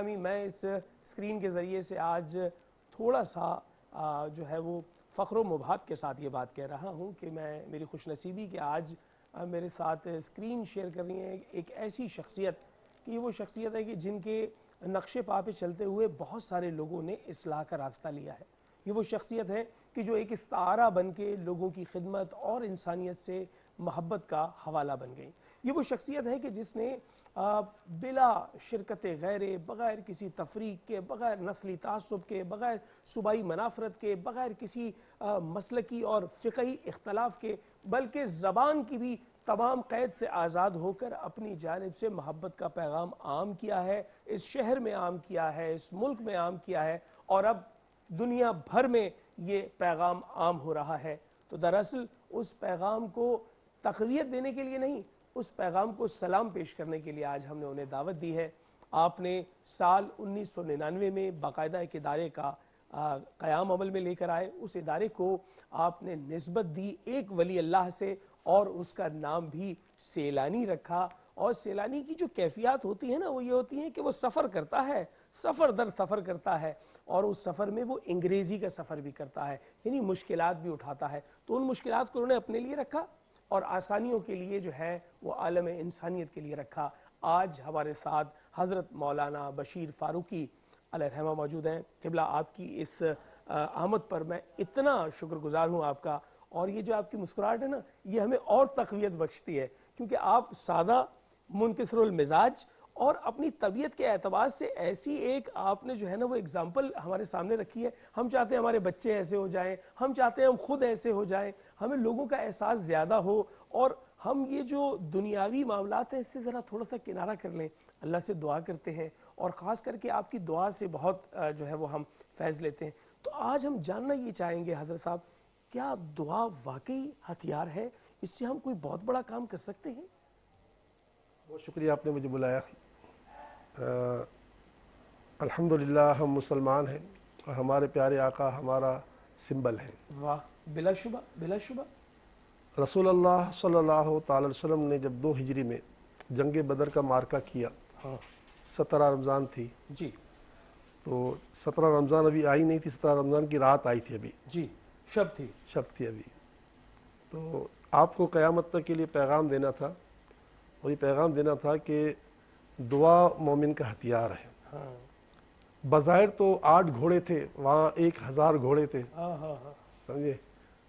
میں اس اسکرین کے ذریعے سے آج تھوڑا سا جو ہے وہ فخر و مباحت کے ساتھ یہ بات کہہ رہا ہوں کہ میری خوش نصیبی کہ آج میرے ساتھ اسکرین شیئر کر رہی ہیں ایک ایسی شخصیت کہ یہ وہ شخصیت ہے کہ جن کے نقش پا پہ چلتے ہوئے بہت سارے لوگوں نے اصلاح کا راستہ لیا ہے۔ یہ وہ شخصیت ہے کہ جو ایک استعارہ بن کے لوگوں کی خدمت اور انسانیت سے محبت کا حوالہ بن گئی۔ یہ وہ شخصیت ہے کہ جس نے بلا شرکت غیر، بغیر کسی تفریق کے، بغیر نسلی تعصب کے، بغیر صوبائی منافرت کے، بغیر کسی مسلکی اور فقہی اختلاف کے، بلکہ زبان کی بھی تمام قید سے آزاد ہو کر اپنی جانب سے محبت کا پیغام عام کیا ہے، اس شہر میں عام کیا ہے، اس ملک میں عام کیا ہے، اور اب دنیا بھر میں یہ پیغام عام ہو رہا ہے۔ تو دراصل اس پیغام کو تقویت دینے کے لیے نہیں، اس پیغام کو سلام پیش کرنے کے لیے آج ہم نے انہیں دعوت دی ہے۔ آپ نے سال 1999 میں باقاعدہ ایک ادارے کا قیام عمل میں لے کر آئے، اس ادارے کو آپ نے نسبت دی ایک ولی اللہ سے، اور اس کا نام بھی سیلانی رکھا۔ اور سیلانی کی جو کیفیات ہوتی ہیں نا، وہ یہ ہوتی ہیں کہ وہ سفر کرتا ہے، سفر در سفر کرتا ہے، اور اس سفر میں وہ انگریزی کا سفر بھی کرتا ہے، یعنی مشکلات بھی اٹھاتا ہے۔ تو ان مشکلات کو انہوں نے اپنے لیے رکھا اور آسانیوں کے لیے جو ہے وہ عالم انسانیت کے لیے رکھا۔ آج ہمارے ساتھ حضرت مولانا بشیر فاروقی علیہ رحمہ موجود ہیں۔ قبلہ آپ کی اس آمد پر میں اتنا شکر گزار ہوں آپ کا، اور یہ جو آپ کی مسکراہٹ ہے نا، یہ ہمیں اور تقویت بخشتی ہے، کیونکہ آپ سادہ، منکسر المزاج اور اپنی طبیعت کے اعتبار سے ایسی ایک آپ نے جو ہے نا وہ اگزامپل ہمارے سامنے رکھی ہے۔ ہم چاہتے ہیں ہمارے بچے ایسے ہو جائیں، ہم چاہتے ہیں ہم خود ایسے ہو جائیں، ہمیں لوگوں کا احساس زیادہ ہو، اور ہم یہ جو دنیاوی معاملات ہیں اس سے ذرا تھوڑا سا کنارہ کر لیں۔ اللہ سے دعا کرتے ہیں، اور خاص کر کے آپ کی دعا سے بہت جو ہے وہ ہم فیض لیتے ہیں۔ تو آج ہم جاننا یہ چاہیں گے حضرت صاحب، کیا دعا واقعی ہتھیار ہے؟ اس سے ہم کوئی بہت بڑا کام کر سکتے ہیں؟ بہت شکریہ آپ نے مجھے بلایا۔ الحمدللہ ہم مسلمان ہیں، اور ہمارے پیارے آقا ہمارا سمبل ہیں۔ واہ، بلا شبہ بلا شبہ۔ رسول اللہ صلی اللہ تعالی وسلم نے جب 2 ہجری میں جنگ بدر کا معرکہ کیا، ہاں 17 رمضان تھی، جی تو 17 رمضان ابھی آئی نہیں تھی، 17 رمضان کی رات آئی تھی، ابھی جی، شب تھی۔ شب تھی ابھی۔ تو آپ کو قیامت تک کے لیے پیغام دینا تھا، اور یہ پیغام دینا تھا کہ دعا مومن کا ہتھیار ہے۔ ہاں بظاہر تو 8 گھوڑے تھے، وہاں 1000 گھوڑے تھے، ہاں ہاں ہاں، سمجھے،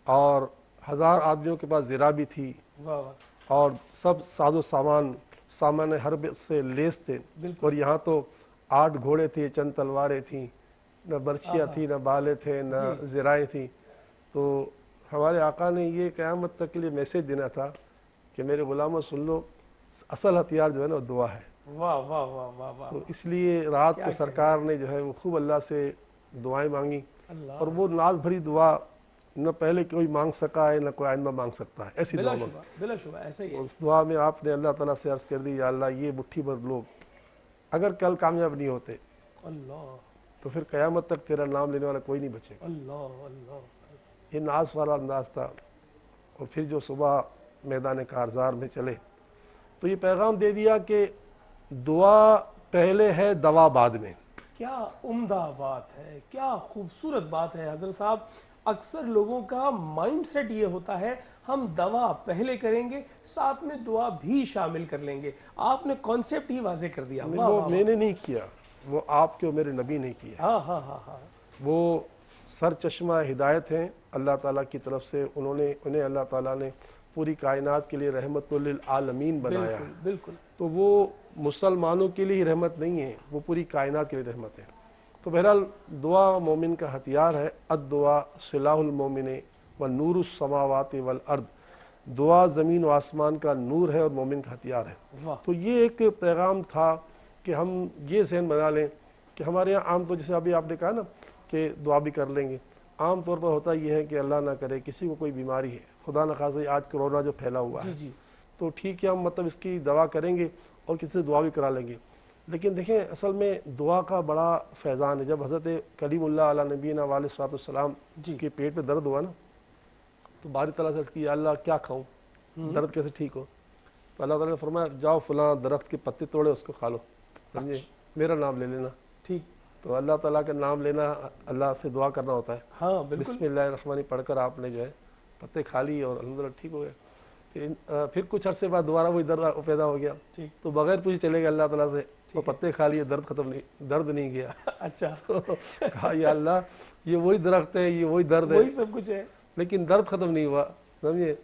اور 1000 آدمیوں کے پاس زرہ بھی تھی، واہ واہ، اور سب ساز و سامان حرب سے لیس تھے۔ بالکل۔ اور یہاں تو 8 گھوڑے تھے، چند تلواریں تھیں، نہ برچیاں تھیں، نہ بالیں تھے، نہ جی زرائیں تھیں۔ تو ہمارے آقا نے یہ قیامت تک کے لیے میسیج دینا تھا کہ میرے غلاموں سن لو، اصل ہتھیار جو ہے نا وہ دعا ہے۔ واہ واہ واہ واہ واہ، تو اس لیے رات کیا کو سرکار نے جو ہے وہ خوب اللہ سے دعائیں مانگی، اللہ، اور وہ ناز بھری دعا نہ پہلے کوئی مانگ سکا ہے، نہ کوئی آئندہ مانگ سکتا ہے، ایسی بلا دعا مانگ۔ شبہ بلا شبہ، ایسا ہی ہے۔ اس دعا میں آپ نے اللہ تعالیٰ سے عرض کر دی، یا اللہ یہ مٹھی بھر لوگ اگر کل کامیاب نہیں ہوتے اللہ تو پھر قیامت تک تیرا نام لینے والا کوئی نہیں بچے گا۔ اللہ اللہ، یہ ناز والا انداز تھا۔ اور پھر جو صبح میدان کارزار میں چلے تو یہ پیغام دے دیا کہ دعا پہلے ہے، دوا بعد میں۔ کیا عمدہ بات ہے، کیا خوبصورت بات ہے حضرت صاحب۔ اکثر لوگوں کا مائنڈ سیٹ یہ ہوتا ہے ہم دوا پہلے کریں گے، ساتھ میں دعا بھی شامل کر لیں گے۔ آپ نے کانسیپٹ ہی واضح کر دیا، واہ وہ واہ میں واہ، نے نہیں کیا، وہ آپ کے اور میرے نبی نے کیا۔ ہاں ہاں ہاں ہاں، وہ سر چشمہ ہدایت ہیں اللہ تعالیٰ کی طرف سے، انہیں اللہ تعالیٰ نے پوری کائنات کے لیے رحمت للعالمین بنایا ہے۔ بالکل بالکل، تو وہ مسلمانوں کے لیے رحمت نہیں ہے، وہ پوری کائنات کے لیے رحمت ہے۔ تو بہرحال دعا مومن کا ہتھیار ہے۔ الدعا سلاح المومن والنور السماوات والارض، دعا زمین و آسمان کا نور ہے اور مومن کا ہتھیار ہے۔ واہ، تو یہ ایک پیغام تھا کہ ہم یہ ذہن بنا لیں کہ ہمارے یہاں عام طور، جیسے ابھی آپ نے کہا نا کہ دعا بھی کر لیں گے، عام طور پر ہوتا یہ ہے کہ اللہ نہ کرے کسی کو کوئی بیماری ہے، خدا نخواستہ آج کرونا جو پھیلا ہوا ہے، جی جی، تو ٹھیک ہے ہم مطلب اس کی دوا کریں گے اور کسی سے دعا بھی کرا لیں گے۔ لیکن دیکھیں اصل میں دعا کا بڑا فیضان ہے۔ جب حضرت کلیم اللہ علیہ نبینا علیہ الصلوۃ والسلام جی کے پیٹ میں درد ہوا نا، تو باری تعالیٰ سے عرض کی، یا اللہ کیا کھاؤں، درد کیسے ٹھیک ہو؟ تو اللہ تعالیٰ نے فرمایا جاؤ فلاں درخت کے پتے توڑے اس کو کھا لو، سمجھے، میرا نام لے لینا. ٹھیک. تو اللہ تعالیٰ کا نام لینا اللہ سے دعا کرنا ہوتا ہے. ہاں بالکل. بسم اللہ الرحمن الرحیم پڑھ کر آپ نے جو ہے پتے کھا لی اور الحمدللہ ٹھیک ہو گئے. پھر کچھ عرصے بعد دوبارہ وہی درد پیدا ہو گیا. ٹھیک. تو بغیر پوچھے چلے گئے اللہ تعالیٰ سے, وہ پتے کھا لیے, درد ختم نہیں, درد نہیں گیا. اچھا. کہا یا اللہ یہ وہی درخت ہے, یہ وہی درد ہے, وہی سب کچھ ہے, لیکن درد ختم نہیں ہوا. سمجھے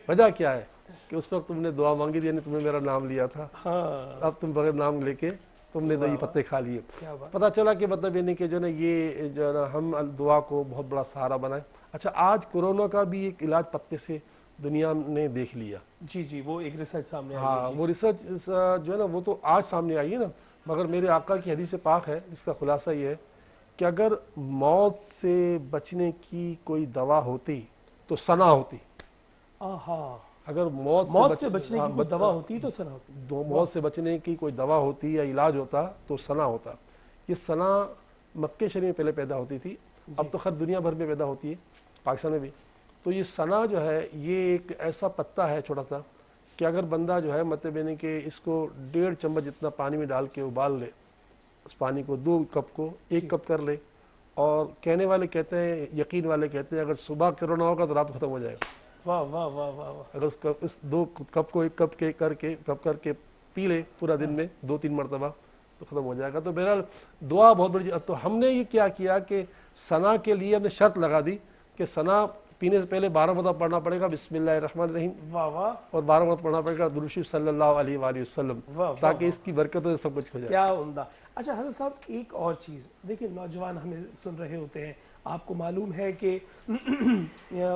وجہ کیا ہے کہ اس وقت تم نے دعا مانگی تھی, یعنی تم نے میرا نام لیا تھا. ہاں اب تم بغیر نام لے کے تم نے یہ پتے کھا لیے. کیا بات. پتہ چلا کہ مطلب یہ نہیں کہ جو نا یہ جو ہے نا ہم دعا کو بہت بڑا سہارا بنائیں. اچھا آج کورونا کا بھی ایک علاج پتے سے دنیا نے دیکھ لیا. جی جی وہ ایک ریسرچ سامنے آئی ہے. ہاں وہ ریسرچ جو ہے نا وہ تو آج سامنے آئی ہے نا, مگر میرے آقا کی حدیث پاک ہے جس کا خلاصہ یہ ہے کہ اگر موت سے بچنے کی کوئی دوا ہوتی تو ثنا ہوتی. اگر موت سے بچنے کی کوئی دوا ہوتی تو ثنا ہوتی. موت سے بچنے کی کوئی دوا ہوتی یا علاج ہوتا تو ثنا ہوتا. یہ ثنا مکے شریف میں پہلے پیدا ہوتی تھی, اب تو خیر دنیا بھر میں پیدا ہوتی ہے, پاکستان میں بھی. تو یہ ثنا جو ہے یہ ایک ایسا پتا ہے چھوٹا سا کہ اگر بندہ جو ہے مطلب یعنی کہ اس کو 1.5 چمچ جتنا پانی میں ڈال کے ابال لے, اس پانی کو 2 کپ کو 1 کپ کر لے, اور کہنے والے کہتے ہیں, یقین والے کہتے ہیں اگر صبح کورونا ہوگا تو رات ختم ہو جائے گا. واہ واہ واہ واہ. اگر اس 2 کپ کو 1 کپ کے کر کے پی لے پورا دن میں 2-3 مرتبہ تو ختم ہو جائے گا. تو بہرحال دعا بہت بڑی. تو ہم نے یہ کیا کہ ثنا کے لیے ہم نے شرط لگا دی کہ ثنا پینے سے پہلے 12 مرتبہ پڑھنا پڑے گا بسم اللہ الرحمن الرحیم. واہ واہ. اور 12 مرتبہ پڑھنا پڑے گا درود شریف صلی اللہ علیہ وآلہ وسلم, تاکہ اس کی برکتوں سے سب کچھ ہو جائے. کیا عمدہ. اچھا حضرت صاحب ایک اور چیز دیکھیں, نوجوان ہمیں سن رہے ہوتے ہیں, آپ کو معلوم ہے کہ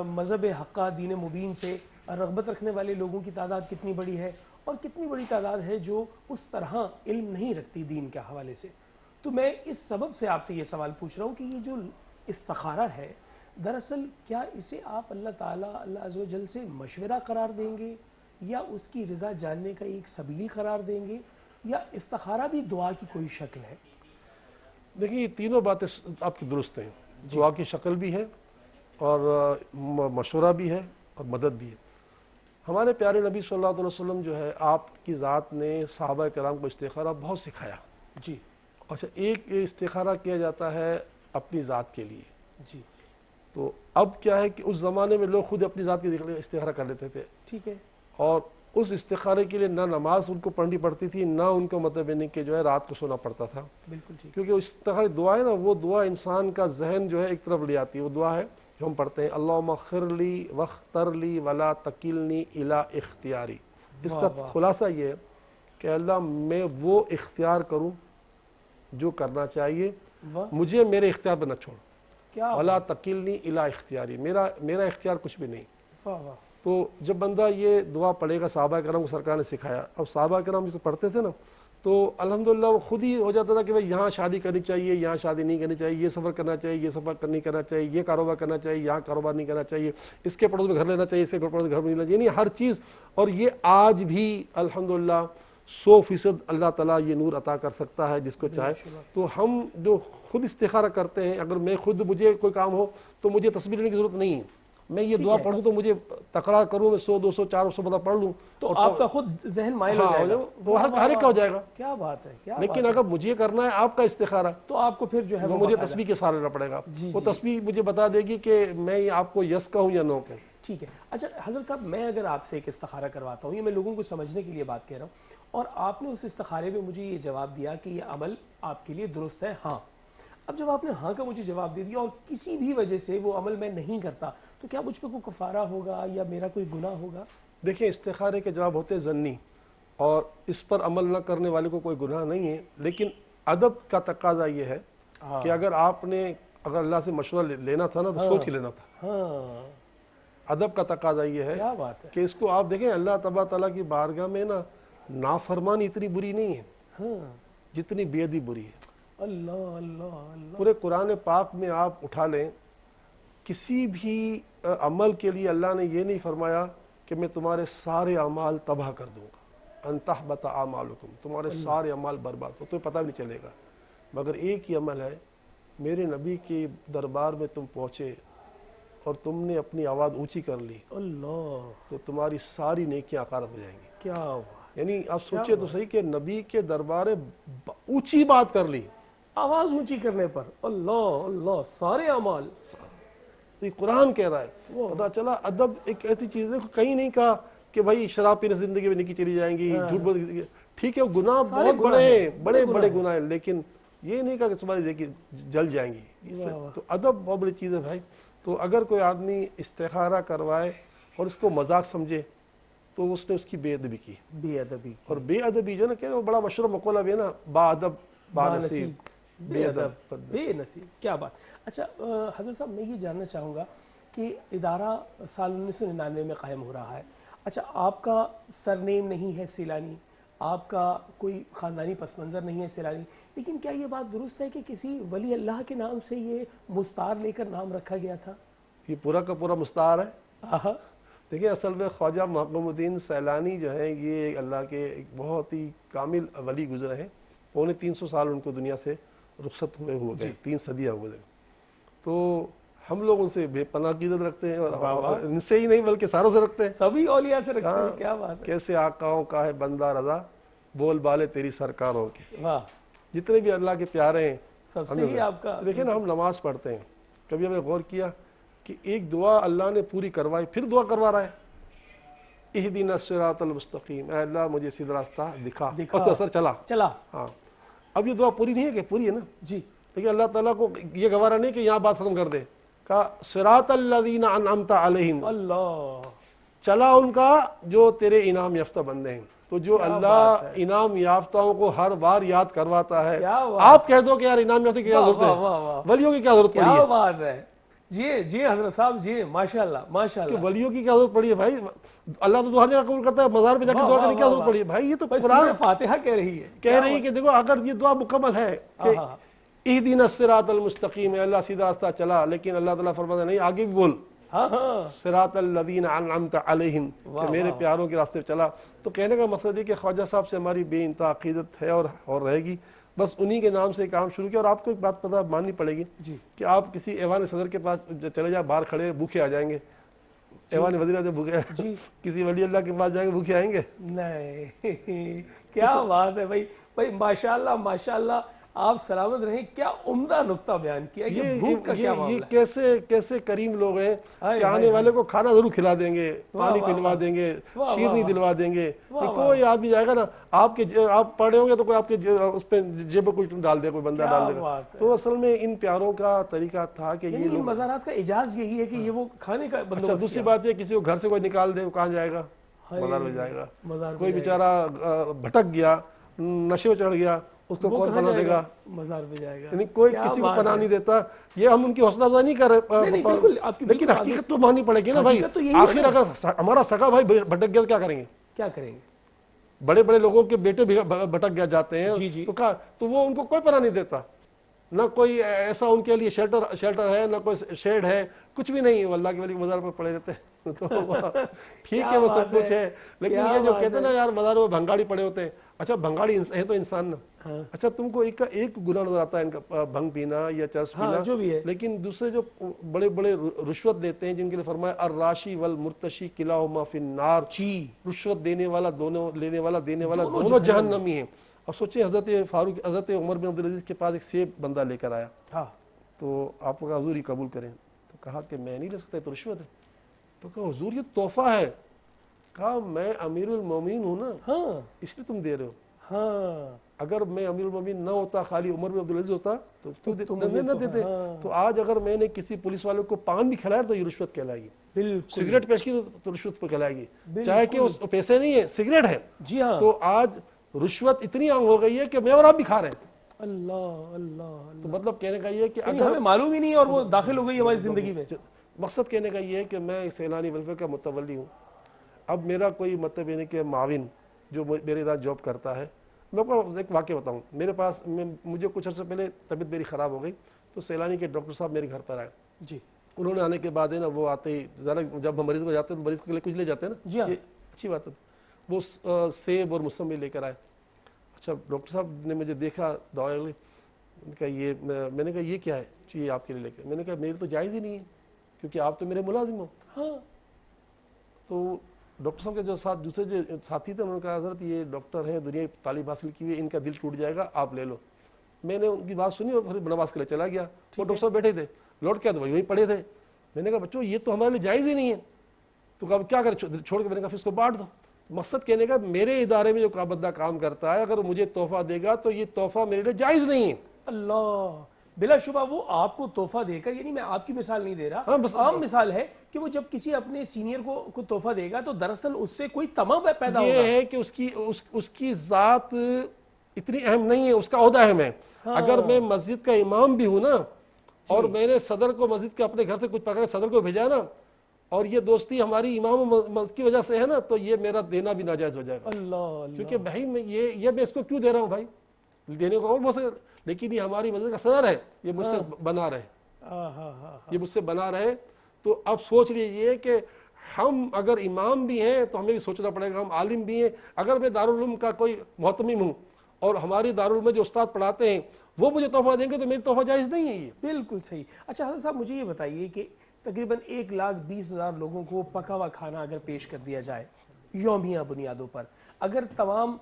مذہب حقہ دین مبین سے رغبت رکھنے والے لوگوں کی تعداد کتنی بڑی ہے, اور کتنی بڑی تعداد ہے جو اس طرح علم نہیں رکھتی دین کے حوالے سے. تو میں اس سبب سے آپ سے یہ سوال پوچھ رہا ہوں کہ یہ جو استخارہ ہے دراصل کیا اسے آپ اللہ تعالیٰ اللہ عز و جل سے مشورہ قرار دیں گے, یا اس کی رضا جاننے کا ایک سبیل قرار دیں گے, یا استخارہ بھی دعا کی کوئی شکل ہے؟ دیکھیں یہ تینوں باتیں آپ کی درست ہیں. دعا کی شکل بھی ہے, اور مشورہ بھی ہے, اور مدد بھی ہے. ہمارے پیارے نبی صلی اللہ علیہ وسلم جو ہے آپ کی ذات نے صحابہ کرام کو استخارہ بہت سکھایا. جی. اچھا ایک استخارہ کیا جاتا ہے اپنی ذات کے لیے. جی. تو اب کیا ہے کہ اس زمانے میں لوگ خود اپنی ذات کے لیے استخارہ کر لیتے تھے. ٹھیک ہے. اور اس استخارے کے لیے نہ نماز ان کو پڑھنی پڑتی تھی, نہ ان کو مطلب یعنی کہ جو ہے رات کو سونا پڑتا تھا. بالکل ٹھیک. کیونکہ اس استخارے دعا ہے نا, وہ دعا انسان کا ذہن جو ہے ایک طرف لے آتی ہے. وہ دعا ہے جو ہم پڑھتے ہیں اللہم اغفر لی واختر لی ولا تکلنی الی اختیاری. اس کا خلاصہ یہ ہے کہ اللہ میں وہ اختیار کروں جو کرنا چاہیے, مجھے میرے اختیار پہ نہ چھوڑ. ولا تکلنی الی اختیاری, میرا اختیار کچھ بھی نہیں. تو جب بندہ یہ دعا پڑھے گا, صحابہ کرام کو سرکار نے سکھایا. اب صحابہ کرام جو پڑھتے تھے نا تو الحمدللہ وہ خود ہی ہو جاتا تھا کہ بھائی یہاں شادی کرنی چاہیے, یہاں شادی نہیں کرنی چاہیے, یہ سفر کرنا چاہیے, یہ سفر نہیں کرنا چاہیے, یہ کاروبار کرنا چاہیے, یہاں کاروبار نہیں کرنا چاہیے, اس کے پڑوس میں گھر لینا چاہیے, اس کے پڑوس میں گھر نہیں لینا چاہیے, یعنی ہر چیز. اور یہ آج بھی الحمدللہ 100% اللہ تعالیٰ یہ نور عطا کر سکتا ہے جس کو چاہے. تو ہم جو خود استخارہ کرتے ہیں, اگر میں خود مجھے کوئی کام ہو تو مجھے تصویر لینے کی ضرورت نہیں ہے. میں یہ دعا پڑھوں تو مجھے تکرار کروں, میں 100 200 400 بتا پڑھ لوں تو آپ کا خود ذہن مائل ہو جائے گا, وہ ہر ایک کا ہو جائے گا. کیا بات ہے. لیکن اگر مجھے کرنا ہے آپ کا استخارہ تو آپ کو پھر جو ہے وہ مجھے تسبیح کے سہارا لینا پڑے گا. وہ تسبیح مجھے بتا دے گی کہ میں آپ کو یس کہوں یا نو کہوں. ٹھیک ہے. اچھا حضرت صاحب میں اگر آپ سے ایک استخارہ کرواتا ہوں, یہ میں لوگوں کو سمجھنے کے لیے بات کہہ رہا ہوں, اور آپ نے اس استخارے میں مجھے یہ جواب دیا کہ یہ عمل آپ کے لیے درست ہے, ہاں. اب جب آپ نے ہاں کا مجھے جواب دے دیا اور کسی بھی وجہ سے وہ عمل میں نہیں کرتا, تو کیا مجھ پہ کوئی کفارہ ہوگا یا میرا کوئی گناہ ہوگا؟ دیکھیں استخارے کے جواب ہوتے ضنی, اور اس پر عمل نہ کرنے والے کو کوئی گناہ نہیں ہے. لیکن ادب کا تقاضا یہ ہے کہ اگر آپ نے اگر اللہ سے مشورہ لینا تھا نا تو سوچ ہی لینا تھا. ادب کا تقاضا یہ ہے کہ اس کو آپ دیکھیں اللہ تبارک تعالیٰ کی بارگاہ میں نا نافرمانی اتنی بری نہیں ہے جتنی بے ادبی بری ہے. اللہ اللہ اللہ. پورے قرآن پاک میں آپ اٹھا لیں, کسی بھی عمل کے لیے اللہ نے یہ نہیں فرمایا کہ میں تمہارے سارے اعمال تباہ کر دوں گا, ان تحبط اعمالکم, تمہارے سارے اعمال برباد ہو, تمہیں پتہ بھی نہیں چلے گا. مگر ایک ہی عمل ہے, میرے نبی کے دربار میں تم پہنچے اور تم نے اپنی آواز اونچی کر لی, اللہ, تو تمہاری ساری نیکیاں عقارت ہو جائیں گی. کیا یعنی آپ سوچیں تو صحیح کہ نبی کے دربار اونچی بات کر لی, آواز اونچی کرنے پر اللہ اللہ سارے اعمال. تو یہ قرآن کہہ رہا ہے. پتا چلا ادب ایک ایسی چیز ہے, کہیں نہیں کہا کہ بھائی شراب پینے سے زندگی میں نکی چلی جائیں گی, جھوٹ بول, ٹھیک ہے گناہ بہت بڑے ہیں, بڑے بڑے گناہ ہیں, لیکن یہ نہیں کہا کہ تمہاری زندگی جل جائیں گی. تو ادب بہت بڑی چیز ہے بھائی. تو اگر کوئی آدمی استخارہ کروائے اور اس کو مذاق سمجھے تو اس نے اس کی بے ادبی کی. بے ادبی. اور بے ادبی جو نا کہ وہ بڑا مشہور مقولہ بھی ہے نا, با ادب با نصیب, بے ادب بے نصیب. کیا بات. اچھا حضرت صاحب میں یہ جاننا چاہوں گا کہ ادارہ سال 1999 میں قائم ہو رہا ہے. اچھا آپ کا سرنیم نہیں ہے سیلانی, آپ کا کوئی خاندانی پس منظر نہیں ہے سیلانی, لیکن کیا یہ بات درست ہے کہ کسی ولی اللہ کے نام سے یہ مستعار لے کر نام رکھا گیا تھا؟ یہ پورا کا پورا مستعار ہے. آہا. دیکھیں اصل میں خواجہ محقق الدین سیلانی جو ہیں یہ اللہ کے ایک بہت ہی کامل ولی گزرے ہیں. 350 سال ان کو دنیا سے رخصت ہوئے گئے, 3 صدیاں ہوئے. تو ہم لوگ ان سے بے پناہ عقیدت رکھتے ہیں, اور ان سے ہی نہیں بلکہ ساروں سے رکھتے ہیں, سبھی اولیاء سے رکھتے ہیں. کیا بات ہے. کیسے آقاؤں کا ہے بندہ رضا, بول بالے تیری سرکاروں کے. واہ. جتنے بھی اللہ کے پیارے ہیں سب سے ہی آپ کا. دیکھیں نا ہم نماز پڑھتے ہیں, کبھی ہم نے غور کیا کہ ایک دعا اللہ نے پوری کروائی پھر دعا کروا رہا ہے, اہدنا الصراط المستقیم, اے اللہ مجھے سیدھا راستہ دکھا. اثر چلا. ہاں اب یہ دعا پوری نہیں ہے کہ پوری ہے نا جی, لیکن اللہ تعالیٰ کو یہ گوارا نہیں کہ یہاں بات ختم کر دے. کہا صراط الذین انعمت علیہم, اللہ چلا ان کا جو تیرے انعام یافتہ بندے ہیں. تو جو اللہ انعام یافتہوں کو ہر بار یاد کرواتا ہے, آپ کہہ دو کہ یار انعام یافتہ کی کیا ضرورت ہے, ولیوں کی کیا ضرورت پڑی ہے. کیا بات ہے. جی جی حضرت صاحب جی, ماشاءاللہ ماشاءاللہ. کہ ولیوں کی کیا ضرورت پڑی ہے بھائی, اللہ تو ہر جگہ قبول کرتا ہے, مزار پہ جا کے دعا کرنے کی کیا ضرورت پڑی ہے بھائی. یہ تو قرآن فاتحہ کہہ رہی ہے, کہہ رہی ہے کہ دیکھو اگر یہ دعا مکمل ہے کہ اہدنا الصراط المستقیم, اللہ سیدھا راستہ چلا, لیکن اللہ تعالیٰ فرماتا ہے نہیں آگے بھی بول صراط الذین انعمت علیہم, کہ میرے پیاروں کے راستے چلا. تو کہنے کا مقصد ہے کہ خواجہ صاحب سے ہماری بے انتہا عقیدت ہے اور رہے گی. بس انہی کے نام سے کام شروع کیا. اور آپ کو ایک بات پتہ ماننی پڑے گی کہ آپ کسی ایوان صدر کے پاس چلے جائیں, باہر کھڑے بھوکے آ جائیں گے. ایوان وزیر اعظم بھوکے, کسی ولی اللہ کے پاس جائیں گے بھوکے آئیں گے نہیں. کیا بات ہے بھائی. بھائی ماشاءاللہ ماشاءاللہ, آپ سلامت رہیں. کیا عمدہ نقطہ بیان کیا کہ بھوک کا کیا معاملہ ہے. یہ کیسے کریم لوگ ہیں کہ آنے والے کو کھانا ضرور کھلا دیں گے, پانی پلوا دیں گے, شیرنی دلوا دیں گے. کوئی آدمی جائے گا نا, آپ پڑھے ہوں گے تو کوئی آپ کے اس پہ جیب میں کوئی ڈال دے, کوئی بندہ ڈال دے گا. تو اصل میں ان پیاروں کا طریقہ تھا کہ یہ مزارات کا اعجاز یہی ہے کہ یہ وہ کھانے کا بندوبست. اچھا دوسری بات یہ, کسی کو گھر سے کوئی نکال دے, وہ کہاں جائے گا, مزار میں جائے گا. کوئی بیچارہ بھٹک گیا, نشے میں چڑھ گیا, اس کو کون پناہ دے گا, مزار پہ جائے گا. یعنی کوئی کسی کو پناہ نہیں دیتا. یہ ہم ان کی حوصلہ افزائی نہیں کر رہے, لیکن حقیقت تو ماننی پڑے گی نا بھائی. آخر اگر ہمارا سگا بھائی بھٹک گیا تو کیا کریں گے. کیا کریں گے. بڑے بڑے لوگوں کے بیٹے بھٹک گیا جاتے ہیں تو وہ ان کو کوئی پناہ نہیں دیتا. نہ کوئی ایسا ان کے لیے شیلٹر ہے, نہ کوئی شیڈ ہے, کچھ بھی نہیں. وہ اللہ کے ولی مزار پر پڑے رہتے ہیں. تو ٹھیک ہے وہ سب کچھ ہے, لیکن یہ جو کہتے ہیں نا یار مزار میں بھنگاڑی پڑے ہوتے ہیں. اچھا بھنگاڑی ہے تو انسان نا. اچھا تم کو ایک گناہ نظر آتا ہے ان کا, بھنگ پینا یا چرس پینا, لیکن دوسرے جو بڑے بڑے رشوت دیتے ہیں, جن کے لیے فرمایا الراشی والمرتشی کلاہما فی النار, رشوت دینے والا لینے والا دینے والا دونوں جہنمی ہیں. اور سوچیں حضرت عمر بن عبدالعزیز کے پاس ایک سیب بندہ لے کر آیا, تو آپ کو حضور ہی قبول کریں. تو کہا کہ میں نہیں لے سکتا, تو رشوت ہے. تو کہا حضور یہ تحفہ ہے. کہا میں امیر المومنین ہوں نا, اس لیے تم دے رہے ہو. اگر میں امیر المومنین نہ ہوتا, خالی عمر بن عبدالعزیز ہوتا تو نہ دیتے. تو آج اگر میں نے کسی پولیس والے کو پان بھی کھلایا تو یہ رشوت کہلائے گی. سگریٹ پیش کی تو رشوت پہ کہلائے گی, چاہے کہ اس پیسے نہیں ہے, سگریٹ ہے. تو آج رشوت اتنی عام ہو گئی ہے کہ میں اور آپ بھی کھا رہے ہیں. اللہ اللہ. تو مطلب کہنے کا یہ کہ اگر ہمیں معلوم ہی نہیں اور وہ داخل ہو گئی ہماری زندگی میں. مقصد کہنے کا یہ ہے کہ میں سیلانی ویلفیئر کا متولی ہوں. اب میرا کوئی مطلب یہ نہیں کہ معاون جو میرے ساتھ جاب کرتا ہے. میں آپ کو ایک واقعہ بتاؤں. میرے پاس مجھے کچھ عرصے پہلے طبیعت میری خراب ہو گئی, تو سیلانی کے ڈاکٹر صاحب میرے گھر پر آئے. انہوں نے آنے کے بعد ہے نا, وہ آتے ہی ذرا جب ہم مریض کو جاتے ہیں تو مریض کے لیے کچھ لے جاتے ہیں نا, یہ اچھی بات ہے. وہ سیب اور موسمی لے کر آئے. اچھا ڈاکٹر صاحب نے مجھے دیکھا, دوا لی, میں نے کہا یہ کیا ہے, یہ آپ کے لیے لے کے. میں نے کہا میری تو جائز ہی نہیں ہے, کیونکہ آپ تو میرے ملازم ہو. تو ڈاکٹر صاحب کے جو ساتھ دوسرے جو ساتھی تھے انہوں نے کہا حضرت یہ ڈاکٹر ہیں دنیا کی تعلیم حاصل کی ہوئی ان کا دل ٹوٹ جائے گا آپ لے لو. میں نے ان کی بات سنی اور پھر نماز کے لیے چلا گیا. وہ ڈاکٹر صاحب بیٹھے تھے, لوٹ کے تو وہی پڑھے تھے. میں نے کہا بچوں یہ تو ہمارے لیے جائز ہی نہیں ہے. تو کہا کیا کریں, چھوڑ کے میں نے کہا پھر اس کو بانٹ دو. مقصد کہنے کا میرے ادارے میں جو بندہ کام کرتا ہے اگر مجھے تحفہ دے گا تو یہ تحفہ میرے لیے جائز نہیں ہے. اللہ, بلا شبہ وہ آپ کو تحفہ دے کر, یعنی میں آپ کی مثال نہیں دے رہا, عام مثال ہے کہ وہ جب کسی اپنے سینئر کو تحفہ دے گا تو دراصل اس سے کوئی تمام پیدا ہوگا. یہ ہے کہ اس کی ذات اتنی اہم نہیں ہے, اس کا عہدہ اہم ہے. اگر میں مسجد کا امام بھی ہوں نا اور میں نے صدر کو مسجد کے اپنے گھر سے کچھ پکڑ صدر کو بھیجا نا اور یہ دوستی ہماری امام مسجد کی وجہ سے ہے نا تو یہ میرا دینا بھی ناجائز ہو جائے گا. اللہ, کیونکہ بھائی یہ میں اس کو کیوں دے رہا ہوں بھائی, دینے کو اور بہت سے, لیکن یہ ہماری مسجد کا صدر ہے, یہ مجھ سے بنا رہے, یہ مجھ سے بنا رہے. تو اب سوچ لیجئے کہ ہم اگر امام بھی ہیں تو ہمیں بھی سوچنا پڑے گا, ہم عالم بھی ہیں. اگر میں دارالعلوم کا کوئی محتمم ہوں اور ہماری دارالعلوم میں جو استاد پڑھاتے ہیں وہ مجھے تحفہ دیں گے تو میری تحفہ جائز نہیں ہے. یہ بالکل صحیح. اچھا حضرت صاحب مجھے یہ بتائیے کہ تقریباً 1,20,000 لوگوں کو پکا ہوا کھانا اگر پیش کر دیا جائے یومیہ بنیادوں پر, اگر تمام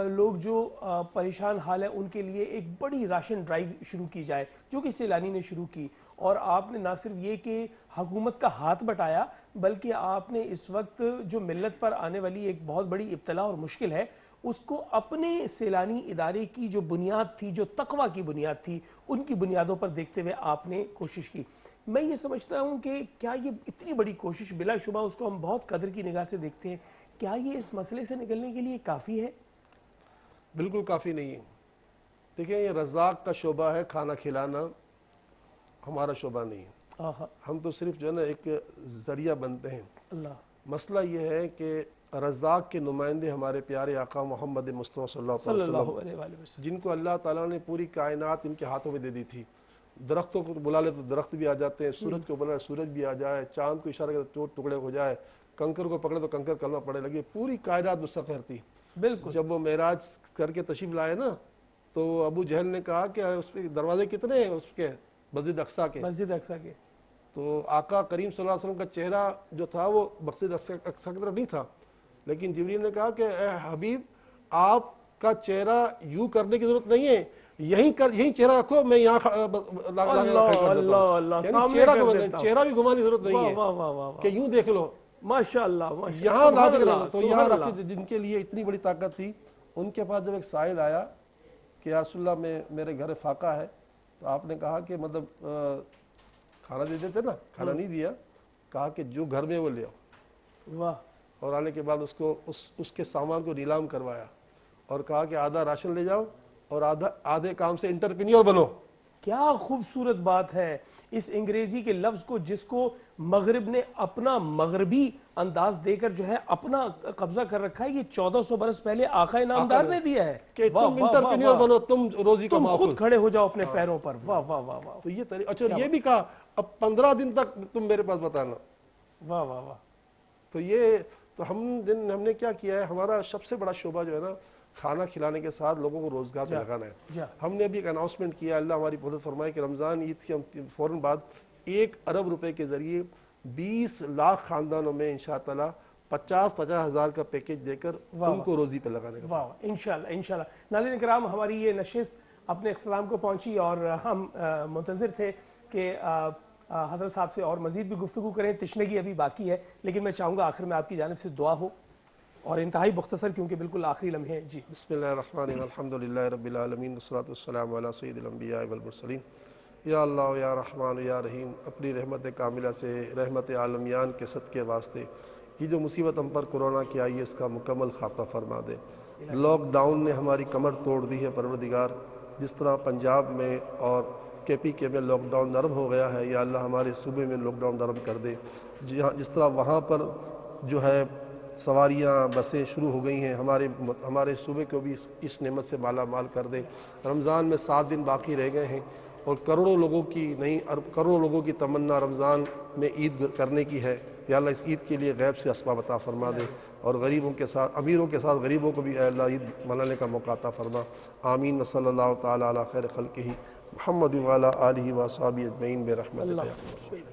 لوگ جو پریشان حال ہے ان کے لیے ایک بڑی راشن ڈرائیو شروع کی جائے جو کہ سیلانی نے شروع کی, اور آپ نے نہ صرف یہ کہ حکومت کا ہاتھ بٹایا بلکہ آپ نے اس وقت جو ملت پر آنے والی ایک بہت بڑی ابتلا اور مشکل ہے اس کو اپنے سیلانی ادارے کی جو بنیاد تھی, جو تقویٰ کی بنیاد تھی, ان کی بنیادوں پر دیکھتے ہوئے آپ نے کوشش کی. میں یہ سمجھتا ہوں کہ کیا یہ اتنی بڑی کوشش, بلا شبہ اس کو ہم بہت قدر کی نگاہ سے دیکھتے ہیں, کیا یہ اس مسئلے سے نکلنے کے لیے کافی ہے؟ بالکل کافی نہیں ہے. دیکھیں یہ رزاق کا شعبہ ہے, کھانا کھلانا ہمارا شعبہ نہیں ہے. ہم تو صرف جو ہے نا ایک ذریعہ بنتے ہیں. اللہ, مسئلہ یہ ہے کہ رزاق کے نمائندے ہمارے پیارے آقا محمد مصطفیٰ صلی اللہ علیہ وسلم, جن کو اللہ تعالیٰ نے پوری کائنات ان کے ہاتھوں میں دے دی تھی. درختوں کو بلا لے تو درخت بھی آ جاتے ہیں, سورج کو بلا لے سورج بھی آ جائے, چاند کو اشارہ کرے تو ٹکڑے ہو جائے, کنکر کو پکڑے تو کنکر کلمہ پڑے لگے, پوری کائنات مستقر تھی. بالکل. جب وہ معراج کر کے تشریف لائے نا تو ابو جہل نے کہا کہ اس پہ دروازے کتنے ہیں اس کے مسجد اقصیٰ کے, تو آقا کریم صلی اللہ علیہ وسلم کا چہرہ جو تھا وہ مسجد اقصیٰ کی طرف نہیں تھا, لیکن جبریل نے کہا کہ اے حبیب آپ کا چہرہ یوں کرنے کی ضرورت نہیں ہے, یہیں چہرہ رکھو, میں یہاں چہرہ بھی گھمانے کی ضرورت نہیں ہے کہ یوں دیکھ لو, ماشاءاللہ یہاں تو یہاں رکھ. جن کے لیے اتنی بڑی طاقت تھی ان کے پاس جب ایک سائل آیا کہ یا رسول اللہ میرے گھر فاقہ ہے, تو آپ نے کہا کہ مطلب کھانا دے دیتے نا, کھانا نہیں دیا, کہا کہ جو گھر میں وہ لے آؤ. واہ. اور آنے کے بعد اس کو اس کے سامان کو نیلام کروایا اور کہا کہ آدھا راشن لے جاؤ اور آدھے کام سے انٹرپرینیور بنو. کیا خوبصورت بات ہے اس انگریزی کے لفظ کو, جس کو مغرب نے اپنا مغربی انداز دے کر جو ہے اپنا قبضہ کر رکھا ہے, یہ 1400 برس پہلے آقا نامدار نے دیا ہے کہ تم انٹرپرینیور بنو, تم روزی کماؤ, تم خود کھڑے ہو جاؤ اپنے پیروں پر. واہ واہ واہ واہ. تو یہ اچھا یہ بھی کہا اب 15 دن تک تم میرے پاس بتانا. واہ واہ واہ. تو ہم نے کیا کیا ہے, ہمارا سب سے بڑا شعبہ جو ہے نا کھانا کھلانے کے ساتھ لوگوں کو روزگار پہ لگانا ہے. ہم نے ابھی ایک اناؤنسمنٹ کیا, اللہ ہماری مدد فرمائے, کہ رمضان عید کے فوراً بعد 1 ارب روپے کے ذریعے 20 لاکھ خاندانوں میں انشاءاللہ 50,000 ہزار کا پیکیج دے کر ان کو روزی پہ لگانے کا. واہ انشاءاللہ انشاءاللہ. ناظرین کرام, ہماری یہ نشست اپنے اختتام کو پہنچی اور ہم منتظر تھے کہ حضرت صاحب سے اور مزید بھی گفتگو کریں, تشنگی ابھی باقی ہے, لیکن میں چاہوں گا آخر میں آپ کی جانب سے دعا ہو اور انتہائی مختصر کیونکہ بالکل آخری لمحے. جی بسم اللہ الرحمن الرحیم, الحمدللہ رب العالمین, والصلاۃ والسلام علی سید الانبیاء والمرسلین. یا اللہ یا رحمان یا رحیم, اپنی رحمت کاملہ سے رحمت عالمیان کے صدقے واسطے یہ جو مصیبت ہم پر کورونا کی آئی ہے اس کا مکمل خاتمہ فرما دے. لاک ڈاؤن نے ہماری کمر توڑ دی ہے پروردگار, جس طرح پنجاب میں اور KPK میں لاک ڈاؤن نرم ہو گیا ہے, یا اللہ ہمارے صوبے میں لاک ڈاؤن نرم کر دے. جس طرح وہاں پر جو ہے سواریاں بسیں شروع ہو گئی ہیں, ہمارے صوبے کو بھی اس نعمت سے مالا مال کر دے. رمضان میں 7 دن باقی رہ گئے ہیں اور کروڑوں لوگوں کی تمنا رمضان میں عید کرنے کی ہے. یا اللہ اس عید کے لیے غیب سے اسباب عطا فرما دے, اور غریبوں کے ساتھ امیروں کے ساتھ غریبوں کو بھی اے اللہ عید منانے کا موقع عطا فرما. آمین. وصلی اللہ تعالی علی خیر خلقہ محمد وعلی آلہ و صحابہ اجمعین برحمتک.